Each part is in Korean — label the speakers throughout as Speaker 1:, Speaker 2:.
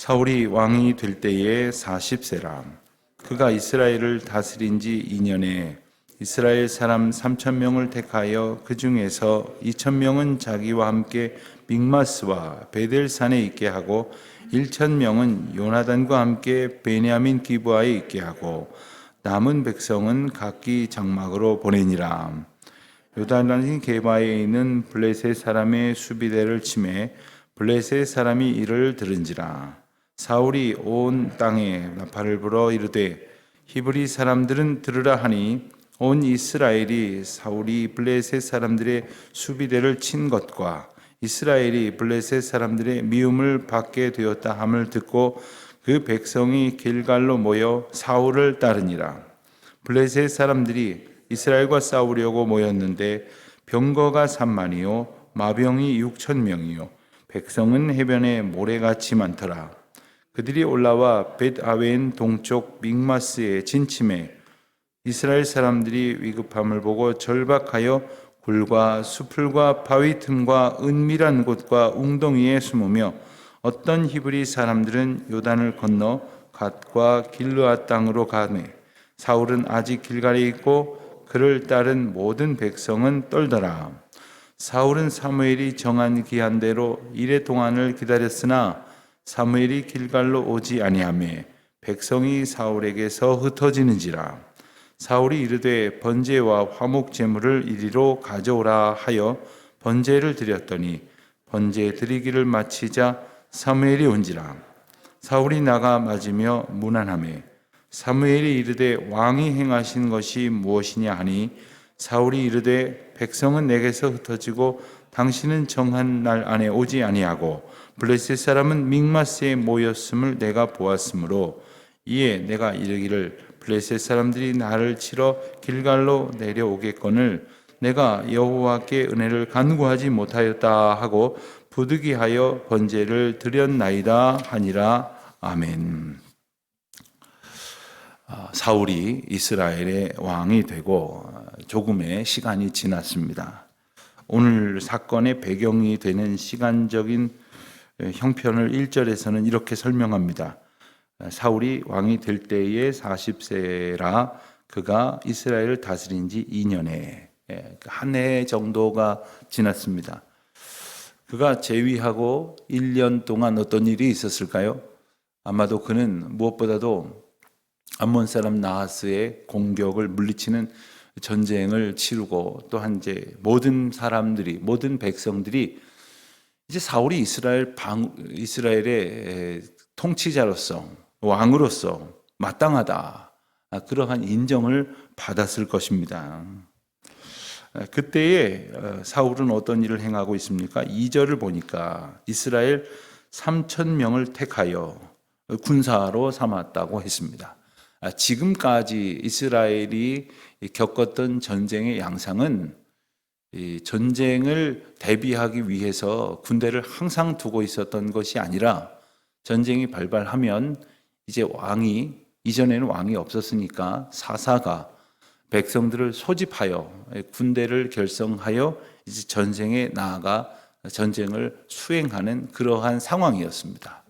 Speaker 1: 사울이 왕이 될 때에 40세라. 그가 이스라엘을 다스린 지 2년에 이스라엘 사람 3,000명을 택하여 그 중에서 2,000명은 자기와 함께 믹마스와 베델산에 있게 하고 1,000명은 요나단과 함께 베냐민 기브아에 있게 하고 남은 백성은 각기 장막으로 보내니라. 요단강 게바에 있는 블레셋 사람의 수비대를 치매 블레셋 사람이 이를 들은지라. 사울이 온 땅에 나팔을 불어 이르되 히브리 사람들은 들으라 하니 온 이스라엘이 사울이 블레셋 사람들의 수비대를 친 것과 이스라엘이 블레셋 사람들의 미움을 받게 되었다 함을 듣고 그 백성이 길갈로 모여 사울을 따르니라. 블레셋 사람들이 이스라엘과 싸우려고 모였는데 병거가 3만이요 마병이 6,000명이요 백성은 해변에 모래같이 많더라. 그들이 올라와 벳아웬 동쪽 믹마스에 진침해 이스라엘 사람들이 위급함을 보고 절박하여 굴과 수풀과 바위 틈과 은밀한 곳과 웅덩이에 숨으며 어떤 히브리 사람들은 요단을 건너 갓과 길르앗 땅으로 가네. 사울은 아직 길갈에 있고 그를 따른 모든 백성은 떨더라. 사울은 사무엘이 정한 기한대로 이레 동안을 기다렸으나 사무엘이 길갈로 오지 아니하며 백성이 사울에게서 흩어지는지라. 사울이 이르되 번제와 화목 제물을 이리로 가져오라 하여 번제를 드렸더니 번제 드리기를 마치자 사무엘이 온지라. 사울이 나가 맞으며 문안하매 사무엘이 이르되 왕이 행하신 것이 무엇이냐 하니 사울이 이르되 백성은 내게서 흩어지고 당신은 정한 날 안에 오지 아니하고 블레셋 사람은 믹마스에 모였음을 내가 보았으므로 이에 내가 이르기를 블레셋 사람들이 나를 치러 길갈로 내려오겠거늘 내가 여호와께 은혜를 간구하지 못하였다 하고 부득이하여 번제를 드렸나이다 하니라. 아멘. 사울이 이스라엘의 왕이 되고 조금의 시간이 지났습니다. 오늘 사건의 배경이 되는 시간적인 형편을 1절에서는 이렇게 설명합니다. 사울이 왕이 될 때에 40세라 그가 이스라엘을 다스린 지 2년에 한 해 정도가 지났습니다. 그가 재위하고 1년 동안 어떤 일이 있었을까요? 아마도 그는 무엇보다도 암몬 사람 나하스의 공격을 물리치는 전쟁을 치르고 또한 이제 모든 사람들이 모든 백성들이 이제 사울이 이스라엘의 통치자로서 왕으로서 마땅하다 그러한 인정을 받았을 것입니다. 그때에 사울은 어떤 일을 행하고 있습니까? 2절을 보니까 이스라엘 3,000명을 택하여 군사로 삼았다고 했습니다. 지금까지 이스라엘이 겪었던 전쟁의 양상은 이 전쟁을 대비하기 위해서 군대를 항상 두고 있었던 것이 아니라 전쟁이 발발하면 이제 이전에는 왕이 없었으니까 사사가 백성들을 소집하여 군대를 결성하여 이제 전쟁에 나아가 전쟁을 수행하는 그러한 상황이었습니다.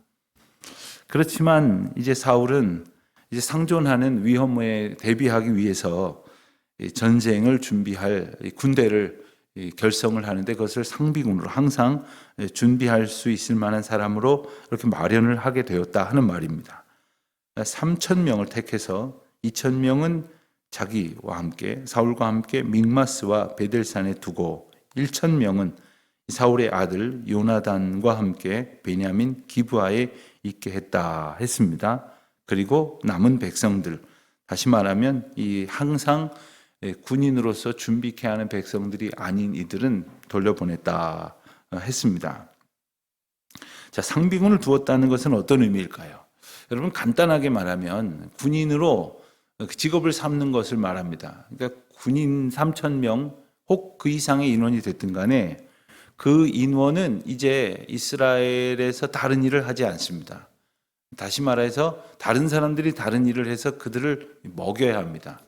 Speaker 1: 그렇지만 이제 사울은 이제 상존하는 위험에 대비하기 위해서 전쟁을 준비할 군대를 결성을 하는데 그것을 상비군으로 항상 준비할 수 있을 만한 사람으로 이렇게 마련을 하게 되었다 하는 말입니다. 3,000명을 택해서 2,000명은 자기와 함께 사울과 함께 믹마스와 베델산에 두고 1,000명은 사울의 아들 요나단과 함께 베냐민 기브아에 있게 했습니다. 그리고 남은 백성들, 다시 말하면 이 항상 군인으로서 준비케 하는 백성들이 아닌 이들은 돌려보냈다 했습니다. 자, 상비군을 두었다는 것은 어떤 의미일까요? 여러분 간단하게 말하면 군인으로 직업을 삼는 것을 말합니다. 그러니까 군인 3,000명 혹 그 이상의 인원이 됐든 간에 그 인원은 이제 이스라엘에서 다른 일을 하지 않습니다. 다시 말해서 다른 사람들이 다른 일을 해서 그들을 먹여야 합니다.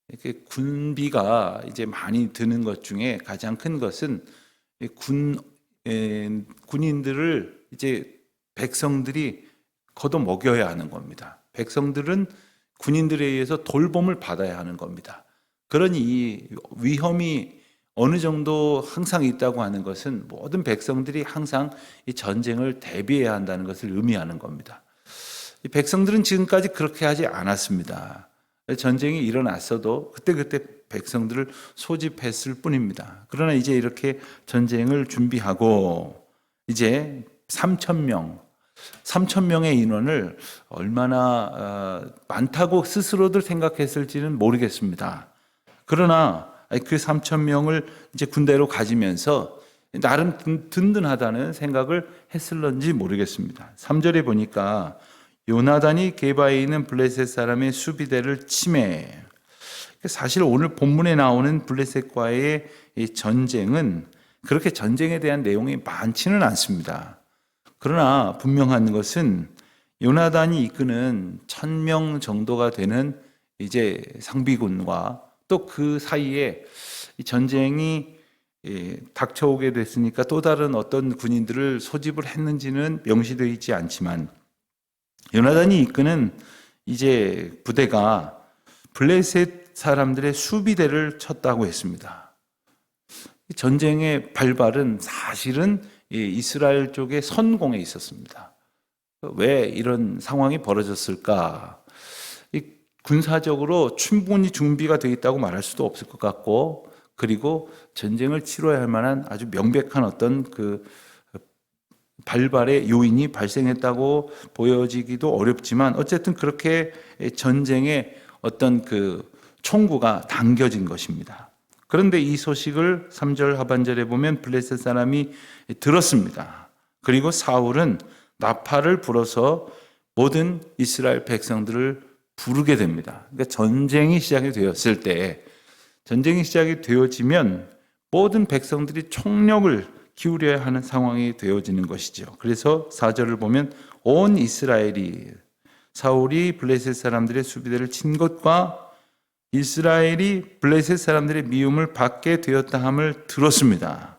Speaker 1: 이렇게 군비가 이제 많이 드는 것 중에 가장 큰 것은 군인들을 이제 백성들이 걷어 먹여야 하는 겁니다. 백성들은 군인들에 의해서 돌봄을 받아야 하는 겁니다. 그러니 이 위험이 어느 정도 항상 있다고 하는 것은 모든 백성들이 항상 이 전쟁을 대비해야 한다는 것을 의미하는 겁니다. 이 백성들은 지금까지 그렇게 하지 않았습니다. 전쟁이 일어났어도 그때그때 백성들을 소집했을 뿐입니다. 그러나 이제 이렇게 전쟁을 준비하고 이제 3,000명의 인원을 얼마나 많다고 스스로들 생각했을지는 모르겠습니다. 그러나 그 3,000명을 이제 군대로 가지면서 나름 든든하다는 생각을 했을런지 모르겠습니다. 3절에 보니까 요나단이 게바에 있는 블레셋 사람의 수비대를 침해. 사실 오늘 본문에 나오는 블레셋과의 이 전쟁은 그렇게 전쟁에 대한 내용이 많지는 않습니다. 그러나 분명한 것은 요나단이 이끄는 1,000명 정도가 되는 이제 상비군과 또 그 사이에 이 전쟁이 닥쳐오게 됐으니까 또 다른 어떤 군인들을 소집을 했는지는 명시되어 있지 않지만 요나단이 이끄는 이제 부대가 블레셋 사람들의 수비대를 쳤다고 했습니다. 전쟁의 발발은 사실은 이스라엘 쪽의 선공에 있었습니다. 왜 이런 상황이 벌어졌을까? 군사적으로 충분히 준비가 되어 있다고 말할 수도 없을 것 같고, 그리고 전쟁을 치러야 할 만한 아주 명백한 어떤 그 발발의 요인이 발생했다고 보여지기도 어렵지만 어쨌든 그렇게 전쟁의 어떤 그 총구가 당겨진 것입니다. 그런데 이 소식을 3절 하반절에 보면 블레셋 사람이 들었습니다. 그리고 사울은 나팔을 불어서 모든 이스라엘 백성들을 부르게 됩니다. 그러니까 전쟁이 시작이 되었을 때, 전쟁이 시작이 되어지면 모든 백성들이 총력을 기울여야 하는 상황이 되어지는 것이죠. 그래서 4절을 보면 온 이스라엘이 사울이 블레셋 사람들의 수비대를 친 것과 이스라엘이 블레셋 사람들의 미움을 받게 되었다 함을 들었습니다.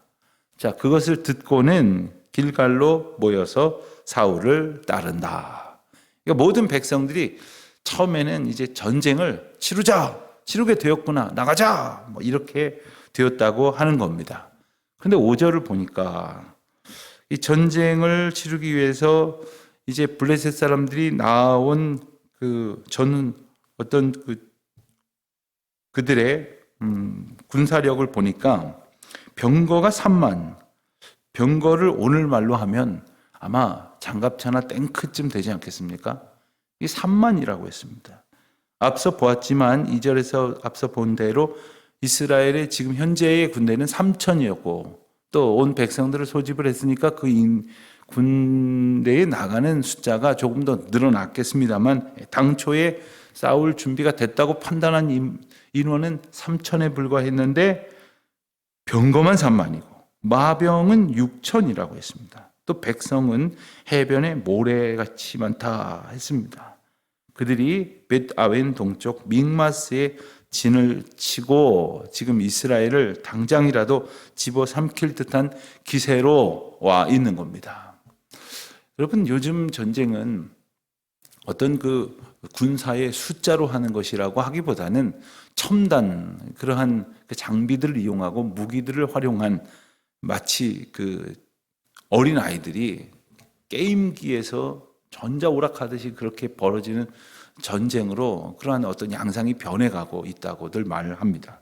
Speaker 1: 자, 그것을 듣고는 길갈로 모여서 사울을 따른다. 그러니까 모든 백성들이 처음에는 이제 전쟁을 치르게 되었구나, 나가자, 뭐 이렇게 되었다고 하는 겁니다. 근데 5절을 보니까 이 전쟁을 치르기 위해서 이제 블레셋 사람들이 나온 저는 어떤 그들의 군사력을 보니까 병거가 3만, 병거를 오늘 말로 하면 아마 장갑차나 탱크쯤 되지 않겠습니까? 이 3만이라고 했습니다. 앞서 보았지만 2절에서 앞서 본 대로 이스라엘의 지금 현재의 군대는 3천이었고 또 온 백성들을 소집을 했으니까 그 군대에 나가는 숫자가 조금 더 늘어났겠습니다만 당초에 싸울 준비가 됐다고 판단한 인원은 3천에 불과했는데 병거만 3만이고 마병은 6천이라고 했습니다. 또 백성은 해변에 모래같이 많다 했습니다. 그들이 벳아웬 동쪽 믹마스에 진을 치고 지금 이스라엘을 당장이라도 집어삼킬 듯한 기세로 와 있는 겁니다. 여러분, 요즘 전쟁은 어떤 그 군사의 숫자로 하는 것이라고 하기보다는 첨단 그러한 그 장비들을 이용하고 무기들을 활용한 마치 그 어린 아이들이 게임기에서 전자오락하듯이 그렇게 벌어지는 전쟁으로 그러한 어떤 양상이 변해가고 있다고들 말을 합니다.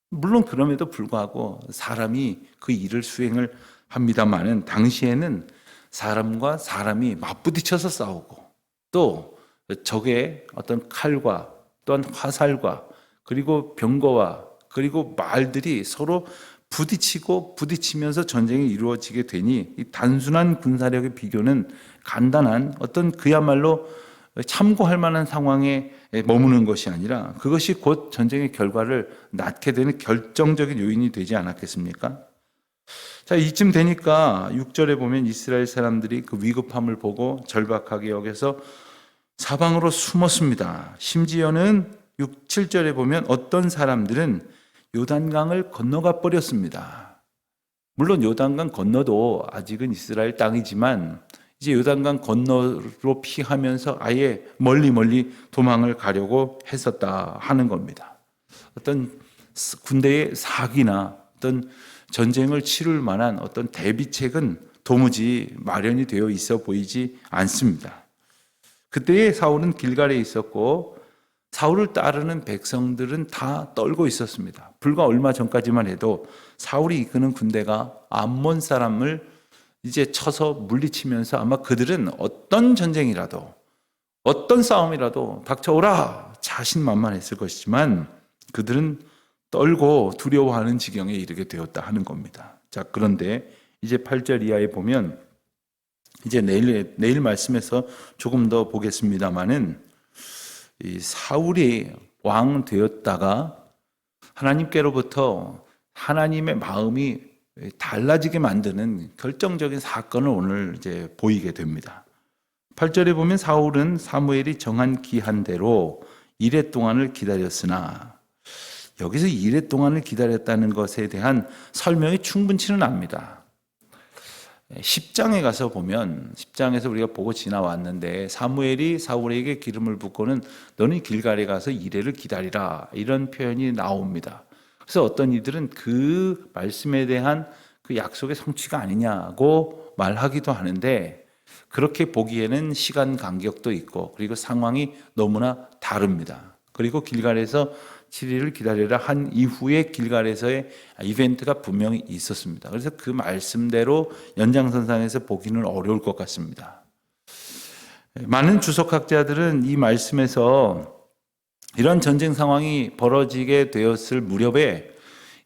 Speaker 1: 물론 그럼에도 불구하고 사람이 그 일을 수행을 합니다만은 당시에는 사람과 사람이 맞부딪혀서 싸우고 또 적의 어떤 칼과 또한 화살과 그리고 병거와 그리고 말들이 서로 부딪히면서 전쟁이 이루어지게 되니 이 단순한 군사력의 비교는 간단한 어떤 그야말로 참고할 만한 상황에 머무는 것이 아니라 그것이 곧 전쟁의 결과를 낳게 되는 결정적인 요인이 되지 않았겠습니까? 자, 이쯤 되니까 6절에 보면 이스라엘 사람들이 그 위급함을 보고 절박하게 여겨서 사방으로 숨었습니다. 심지어는 7절에 보면 어떤 사람들은 요단강을 건너가 버렸습니다. 물론 요단강 건너도 아직은 이스라엘 땅이지만 이제 요단강 건너로 피하면서 아예 멀리 도망을 가려고 했었다 하는 겁니다. 어떤 군대의 사기나 어떤 전쟁을 치룰 만한 어떤 대비책은 도무지 마련이 되어 있어 보이지 않습니다. 그때의 사울은 길갈에 있었고 사울을 따르는 백성들은 다 떨고 있었습니다. 불과 얼마 전까지만 해도 사울이 이끄는 군대가 암몬 사람을 이제 쳐서 물리치면서 아마 그들은 어떤 전쟁이라도 어떤 싸움이라도 닥쳐오라 자신만만했을 것이지만 그들은 떨고 두려워하는 지경에 이르게 되었다 하는 겁니다. 자, 그런데 이제 8절 이하에 보면 이제 내일 말씀에서 조금 더 보겠습니다만은 이 사울이 왕 되었다가 하나님께로부터 하나님의 마음이 달라지게 만드는 결정적인 사건을 오늘 이제 보이게 됩니다. 8절에 보면 사울은 사무엘이 정한 기한대로 이레 동안을 기다렸으나 여기서 이레 동안을 기다렸다는 것에 대한 설명이 충분치는 않습니다. 10장에 가서 보면 10장에서 우리가 보고 지나왔는데 사무엘이 사울에게 기름을 붓고는 너는 길갈에 가서 이레를 기다리라 이런 표현이 나옵니다. 그래서 어떤 이들은 그 말씀에 대한 그 약속의 성취가 아니냐고 말하기도 하는데 그렇게 보기에는 시간 간격도 있고 그리고 상황이 너무나 다릅니다. 그리고 길갈에서 7일을 기다리라 한 이후에 길갈에서의 이벤트가 분명히 있었습니다. 그래서 그 말씀대로 연장선상에서 보기는 어려울 것 같습니다. 많은 주석학자들은 이 말씀에서 이런 전쟁 상황이 벌어지게 되었을 무렵에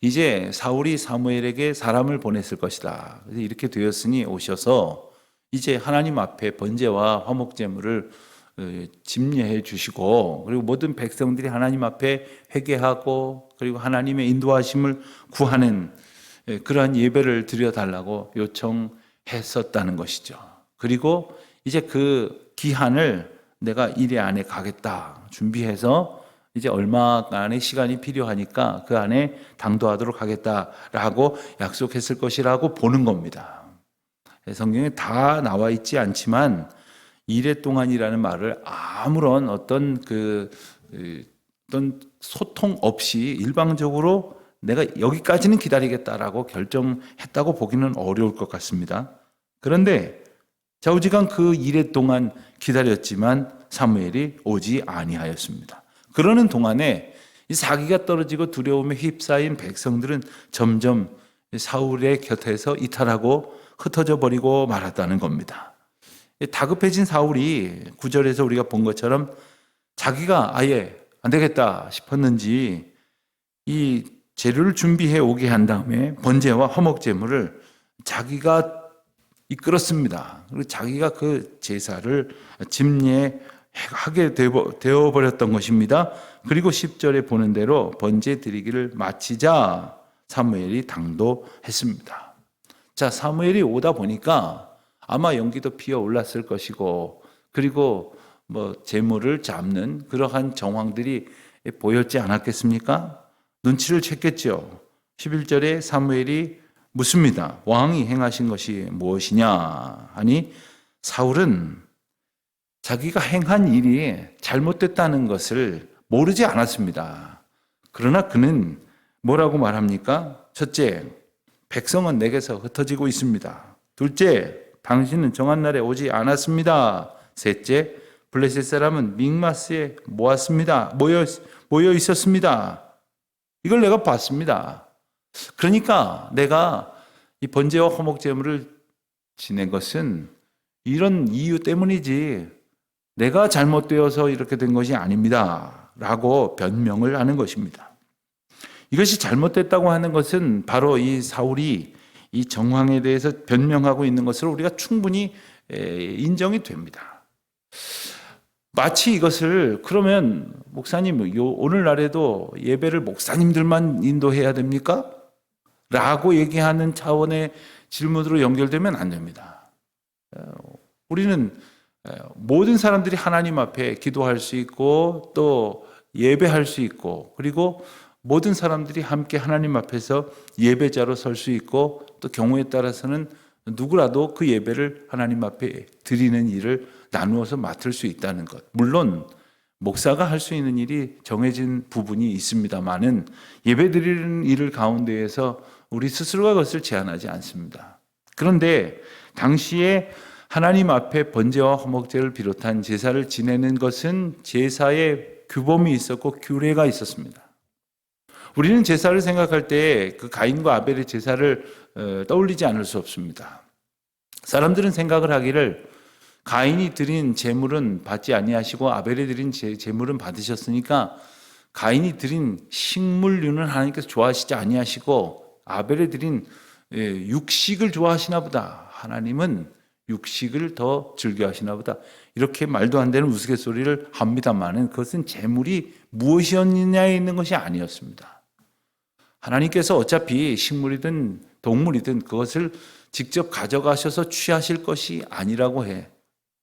Speaker 1: 이제 사울이 사무엘에게 사람을 보냈을 것이다. 그래서 이렇게 되었으니 오셔서 이제 하나님 앞에 번제와 화목제물을 집례해 주시고 그리고 모든 백성들이 하나님 앞에 회개하고 그리고 하나님의 인도하심을 구하는 그러한 예배를 드려달라고 요청했었다는 것이죠. 그리고 이제 그 기한을 내가 1일 안에 가겠다 준비해서 이제 얼마간의 시간이 필요하니까 그 안에 당도하도록 하겠다라고 약속했을 것이라고 보는 겁니다. 성경에 다 나와 있지 않지만 이레 동안이라는 말을 아무런 어떤 어떤 소통 없이 일방적으로 내가 여기까지는 기다리겠다라고 결정했다고 보기는 어려울 것 같습니다. 그런데 좌우지간 그 이레 동안 기다렸지만 사무엘이 오지 아니하였습니다. 그러는 동안에 이 사기가 떨어지고 두려움에 휩싸인 백성들은 점점 사울의 곁에서 이탈하고 흩어져 버리고 말았다는 겁니다. 다급해진 사울이 9절에서 우리가 본 것처럼 자기가 아예 안 되겠다 싶었는지 이 재료를 준비해 오게 한 다음에 번제와 화목제물을 자기가 이끌었습니다. 그리고 자기가 그 제사를 집례하게 되어버렸던 것입니다. 그리고 10절에 보는 대로 번제 드리기를 마치자 사무엘이 당도했습니다. 자, 사무엘이 오다 보니까 아마 연기도 피어 올랐을 것이고 그리고 제물을 잡는 그러한 정황들이 보였지 않았겠습니까? 눈치를 챘겠죠. 11절에 사무엘이 묻습니다. 왕이 행하신 것이 무엇이냐 하니 사울은 자기가 행한 일이 잘못됐다는 것을 모르지 않았습니다. 그러나 그는 뭐라고 말합니까? 첫째, 백성은 내게서 흩어지고 있습니다. 둘째, 당신은 정한 날에 오지 않았습니다. 셋째, 블레셋 사람은 믹마스에 모여 있었습니다. 이걸 내가 봤습니다. 그러니까 내가 이 번제와 화목제물을 지낸 것은 이런 이유 때문이지 내가 잘못되어서 이렇게 된 것이 아닙니다. 라고 변명을 하는 것입니다. 이것이 잘못됐다고 하는 것은 바로 이 사울이 이 정황에 대해서 변명하고 있는 것으로 우리가 충분히 인정이 됩니다. 마치 이것을 그러면 목사님 오늘날에도 예배를 목사님들만 인도해야 됩니까? 라고 얘기하는 차원의 질문으로 연결되면 안 됩니다. 우리는 모든 사람들이 하나님 앞에 기도할 수 있고 또 예배할 수 있고 그리고 모든 사람들이 함께 하나님 앞에서 예배자로 설 수 있고 또 경우에 따라서는 누구라도 그 예배를 하나님 앞에 드리는 일을 나누어서 맡을 수 있다는 것. 물론 목사가 할 수 있는 일이 정해진 부분이 있습니다만은 예배 드리는 일을 가운데에서 우리 스스로가 그것을 제한하지 않습니다. 그런데 당시에 하나님 앞에 번제와 화목제를 비롯한 제사를 지내는 것은 제사의 규범이 있었고 규례가 있었습니다. 우리는 제사를 생각할 때 그 가인과 아벨의 제사를 떠올리지 않을 수 없습니다. 사람들은 생각을 하기를 가인이 드린 제물은 받지 아니하시고 아벨이 드린 제물은 받으셨으니까 가인이 드린 식물류는 하나님께서 좋아하시지 아니하시고 아벨이 드린 육식을 좋아하시나 보다. 하나님은 육식을 더 즐겨하시나 보다. 이렇게 말도 안 되는 우스갯소리를 합니다만은 그것은 제물이 무엇이었느냐에 있는 것이 아니었습니다. 하나님께서 어차피 식물이든 동물이든 그것을 직접 가져가셔서 취하실 것이 아니라고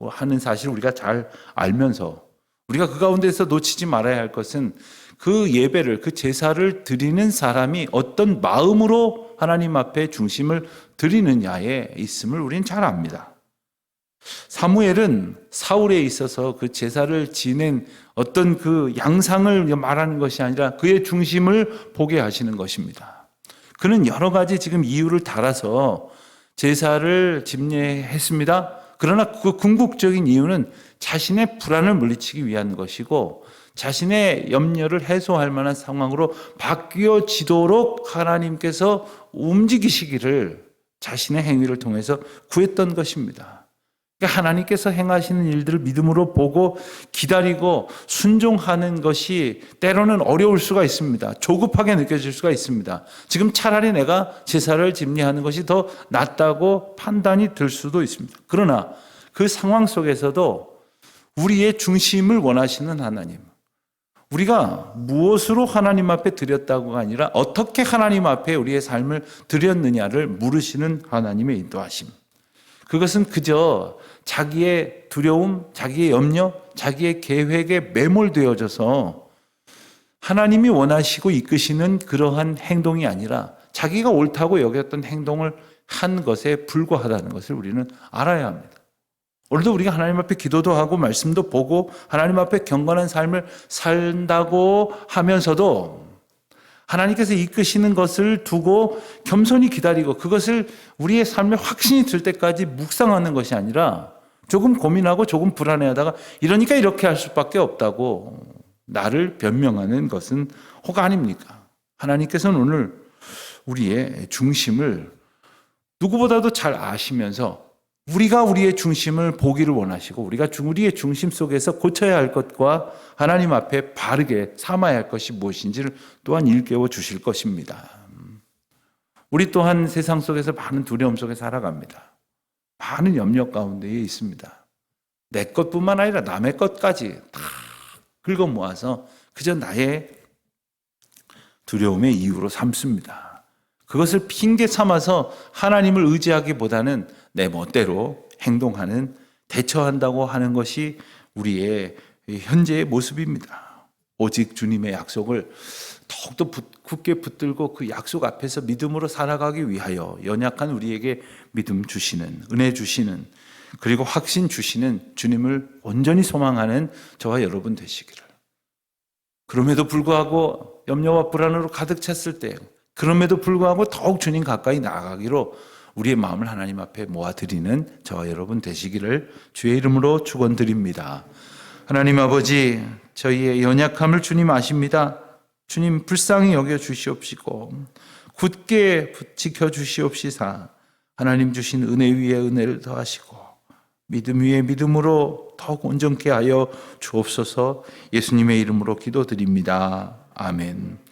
Speaker 1: 하는 사실을 우리가 잘 알면서 우리가 그 가운데서 놓치지 말아야 할 것은 그 예배를, 그 제사를 드리는 사람이 어떤 마음으로 하나님 앞에 중심을 드리느냐에 있음을 우리는 잘 압니다. 사무엘은 사울에 있어서 그 제사를 지낸 어떤 그 양상을 말하는 것이 아니라 그의 중심을 보게 하시는 것입니다. 그는 여러 가지 지금 이유를 달아서 제사를 집례했습니다. 그러나 그 궁극적인 이유는 자신의 불안을 물리치기 위한 것이고 자신의 염려를 해소할 만한 상황으로 바뀌어지도록 하나님께서 움직이시기를 자신의 행위를 통해서 구했던 것입니다. 그러니까 하나님께서 행하시는 일들을 믿음으로 보고 기다리고 순종하는 것이 때로는 어려울 수가 있습니다. 조급하게 느껴질 수가 있습니다. 지금 차라리 내가 제사를 집례하는 것이 더 낫다고 판단이 들 수도 있습니다. 그러나 그 상황 속에서도 우리의 중심을 원하시는 하나님, 우리가 무엇으로 하나님 앞에 드렸다고가 아니라 어떻게 하나님 앞에 우리의 삶을 드렸느냐를 물으시는 하나님의 인도하심. 그것은 그저 자기의 두려움, 자기의 염려, 자기의 계획에 매몰되어져서 하나님이 원하시고 이끄시는 그러한 행동이 아니라 자기가 옳다고 여겼던 행동을 한 것에 불과하다는 것을 우리는 알아야 합니다. 오늘도 우리가 하나님 앞에 기도도 하고 말씀도 보고 하나님 앞에 경건한 삶을 산다고 하면서도 하나님께서 이끄시는 것을 두고 겸손히 기다리고 그것을 우리의 삶에 확신이 들 때까지 묵상하는 것이 아니라 조금 고민하고 조금 불안해하다가 이러니까 이렇게 할 수밖에 없다고 나를 변명하는 것은 호가 아닙니까? 하나님께서는 오늘 우리의 중심을 누구보다도 잘 아시면서 우리가 우리의 중심을 보기를 원하시고 우리가 우리의 중심 속에서 고쳐야 할 것과 하나님 앞에 바르게 삼아야 할 것이 무엇인지를 또한 일깨워 주실 것입니다. 우리 또한 세상 속에서 많은 두려움 속에 살아갑니다. 많은 염려 가운데에 있습니다. 내 것뿐만 아니라 남의 것까지 다 긁어 모아서 그저 나의 두려움의 이유로 삼습니다. 그것을 핑계 삼아서 하나님을 의지하기보다는 내 멋대로 행동하는, 대처한다고 하는 것이 우리의 현재의 모습입니다. 오직 주님의 약속을 더욱더 굳게 붙들고 그 약속 앞에서 믿음으로 살아가기 위하여 연약한 우리에게 믿음 주시는, 은혜 주시는, 그리고 확신 주시는 주님을 온전히 소망하는 저와 여러분 되시기를. 그럼에도 불구하고 염려와 불안으로 가득 찼을 때, 그럼에도 불구하고 더욱 주님 가까이 나아가기로 우리의 마음을 하나님 앞에 모아드리는 저와 여러분 되시기를 주의 이름으로 축원드립니다. 하나님 아버지, 저희의 연약함을 주님 아십니다. 주님 불쌍히 여겨 주시옵시고 굳게 지켜 주시옵시사 하나님 주신 은혜 위에 은혜를 더하시고 믿음 위에 믿음으로 더욱 온전케 하여 주옵소서. 예수님의 이름으로 기도드립니다. 아멘.